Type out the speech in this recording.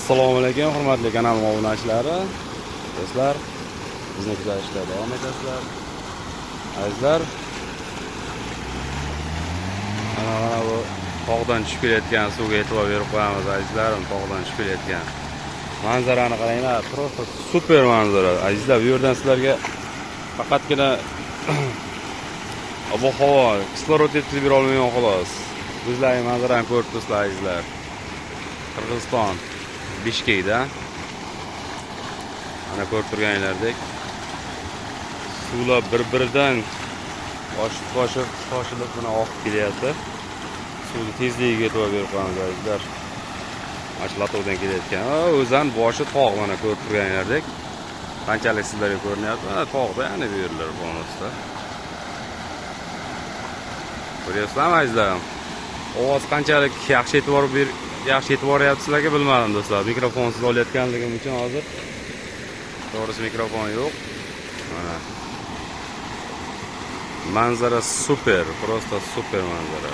Assalomu alaykum, hurmatli kanal obunachilari. Do'stlar, bizni kuzatishda davom etasizlar. Azizlar, mana bu tog'dan tushib kelayotgan suvga e'tibor berib qo'yamiz azizlarim. Tog'dan tushib kelayotgan manzarani qaranglar, просто super manzara. Azizlar, bu yerdan sizlarga faqatgina ob-havo, kislorod yetkazib bera olmayman xolos. Bizlarning manzarani ko'rib turibsizlar azizlar. Qirg'iziston Bishkekda mana ko'rib turganinglardek suvlar bir-biridan toshilib buni oqib kelyapti. Suvning tezligiga e'tibor berib qo'yamiz azizlar. Mashlatuvdan kelayotgan o'zan boshi tog' mana ko'rib turganinglardek. Qanchalik sizlarga ko'rinyapti? Mana tog'da, ya'ni bu yerlar bonusda. Ko'ryapsizlarmi azizlarim? Ovoz qanchalik yaxshi e'tibor beryapsizlarga bilmadim do'stlar. Mikrofonsiz olayotganligim uchun hozir to'g'risi mikrofon yo'q. Mana manzara super, просто super manzara.